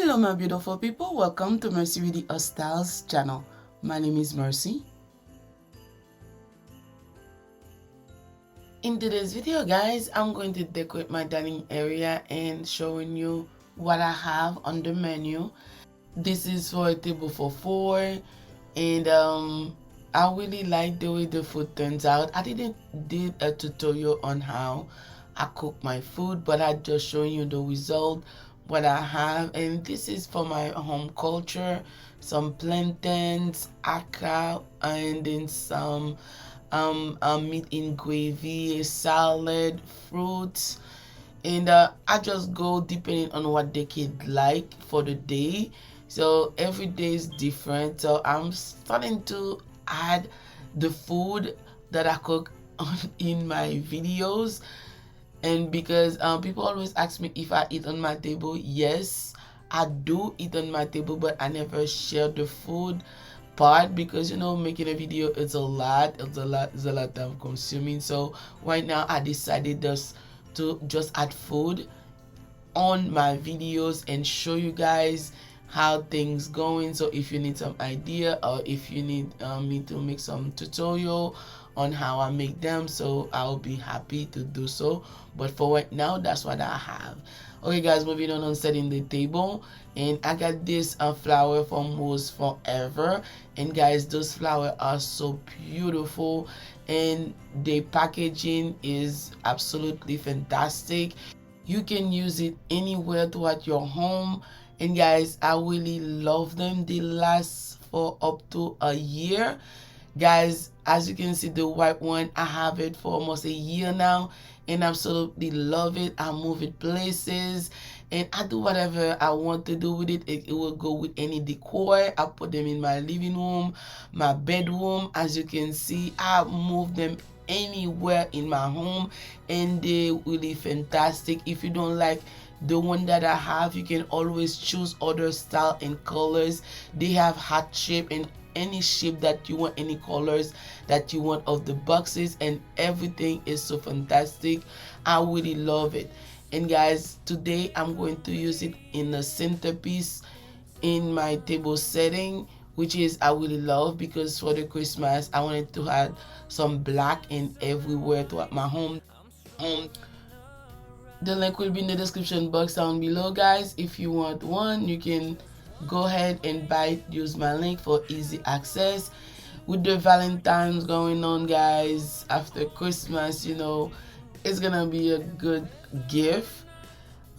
Hello my beautiful people, welcome to MercyBeauty Styles channel. My name is Mercy. In today's video guys, I'm going to decorate my dining area and showing you what I have on the menu. This is for a table for 4 and I really like the way the food turns out. I didn't did a tutorial on how I cook my food, but I just showing you the result what I have. And this is for my home culture, some plantains, akra, and then some meat in gravy, salad, fruits, and I just go depending on what the kid like for the day. So every day is different, so I'm starting to add the food that I cook in my videos. And because people always ask me if I eat on my table, yes, I do eat on my table, but I never share the food part because, you know, making a video it's a lot of consuming. So right now I decided to just add food on my videos and show you guys how things going. So if you need some idea or if you need me to make some tutorial on how I make them, so I'll be happy to do so. But for right now, that's what I have. Okay guys, moving on setting the table, and I got this flower from Rose Forever, and guys, those flowers are so beautiful and the packaging is absolutely fantastic. You can use it anywhere throughout your home, and guys, I really love them. They last for up to a year. Guys, as you can see, the white one, I have it for almost a year now and absolutely love it. I move it places and I do whatever I want to do with it. It will go with any decor. I put them in my living room, my bedroom. As you can see, I move them anywhere in my home and they're really fantastic. If you don't like the one that I have, you can always choose other style and colors. They have heart shape and any shape that you want, any colors that you want of the boxes, and everything is so fantastic. I really love it. And guys, today I'm going to use it in the centerpiece in my table setting, which is I really love because for the Christmas I wanted to add some black and everywhere throughout my home. The link will be in the description box down below guys. If you want one, you can go ahead and buy it. Use my link for easy access. With the Valentine's going on guys, after Christmas, you know, it's gonna be a good gift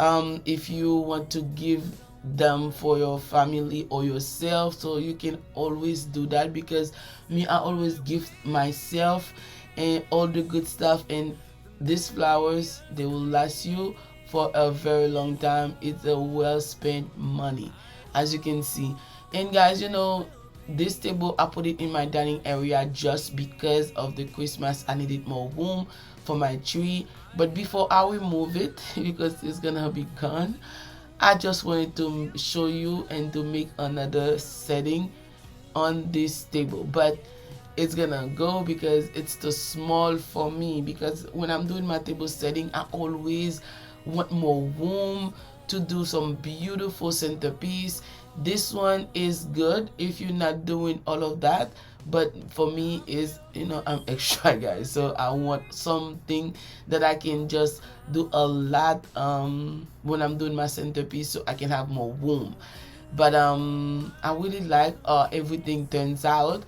if you want to give them for your family or yourself. So you can always do that because me, I always gift myself and all the good stuff, and these flowers, they will last you for a very long time. It's a well spent money, as you can see. And guys, you know, this table I put it in my dining area just because of the Christmas. I needed more room for my tree, but before I remove it because it's gonna be gone, I just wanted to show you and to make another setting on this table. But it's gonna go because it's too small for me, because when I'm doing my table setting I always want more room to do some beautiful centerpiece. This one is good if you're not doing all of that, but for me is, you know, I'm extra guys, so I want something that I can just do a lot when I'm doing my centerpiece so I can have more room. But I really like everything turns out,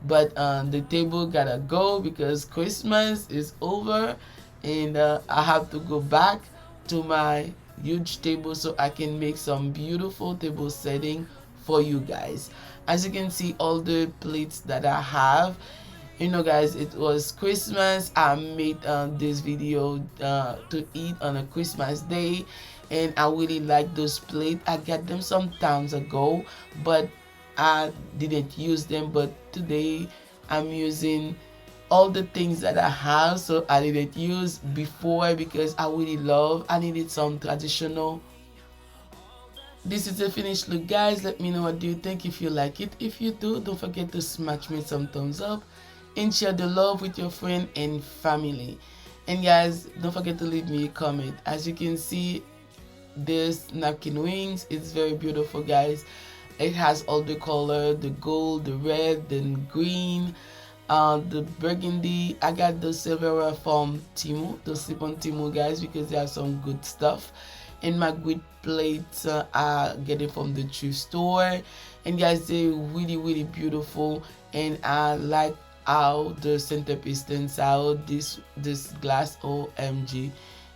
but the table gotta go because Christmas is over and I have to go back to my huge table so I can make some beautiful table setting for you guys. As you can see, all the plates that I have, you know guys, it was Christmas. I made this video to eat on a Christmas day, and I really like those plates. I got them some times ago, but I didn't use them. But today I'm using all the things that I have, so I didn't use before because I really love. I needed some traditional. This is the finished look guys. Let me know what do you think, if you like it. If you do, don't forget to smash me some thumbs up and share the love with your friend and family. And guys, don't forget to leave me a comment. As you can see, this napkin rings. It's very beautiful, guys. It has all the color, the gold, the red, the green, the burgundy. I got the silverware from Temu, the slip on Temu, guys, because they have some good stuff. And my grid plates, I get it from the thrift store, and guys, they're really beautiful. And I like how the centerpiece stands out. This glass, OMG,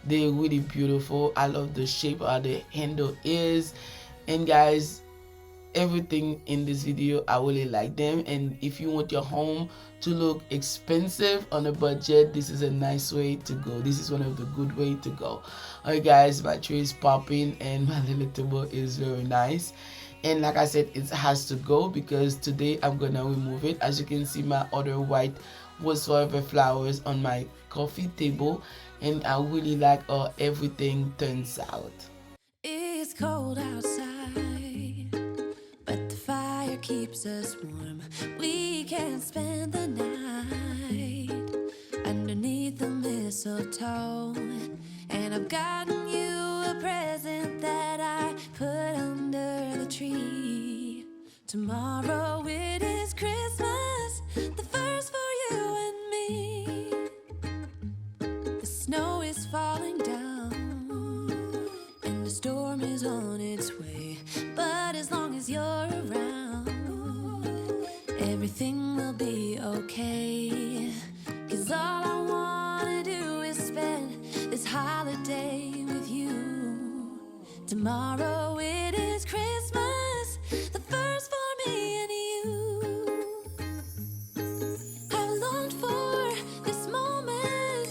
they're really beautiful. I love the shape how the handle is. And guys, everything in this video, I really like them. And if you want your home to look expensive on a budget, this is a nice way to go. This is one of the good way to go. Alright guys, my tray is popping and my little table is very nice. And like I said, it has to go because today I'm gonna remove it. As you can see, my other white was forever flowers on my coffee table, and I really like how everything turns out. It's cold outside, but the fire keeps us warm. We can spend the night underneath the mistletoe. And I've gotten you a present that I put under the tree. Tomorrow it is Christmas, the first for you and me. The snow is falling down and the storm is on its way. But as long as you're around, everything will be okay. 'Cause all I wanna do is spend this holiday with you. Tomorrow it is Christmas, the first for me and you. I've longed for this moment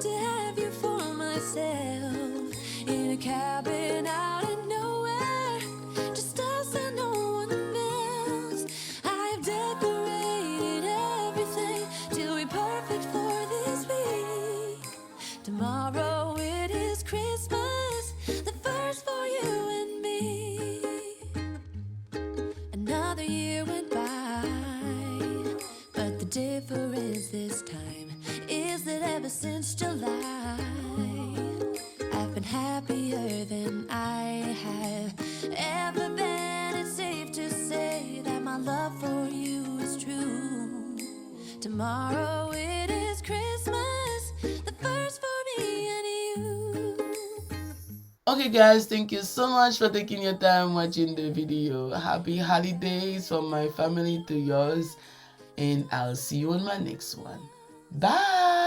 to have you for myself in a cabin out in nowhere, just us and no one else. I've decorated everything till we're perfect for this week. Tomorrow it is Christmas, the first for you and me. Another year went by, but the difference this time is that ever since July, I've been happier than I have ever been. It's safe to say that my love for you is true. Tomorrow it is Christmas, the first for me and you. Okay guys, thank you so much for taking your time watching the video. Happy holidays from my family to yours, and I'll see you on my next one. Bye.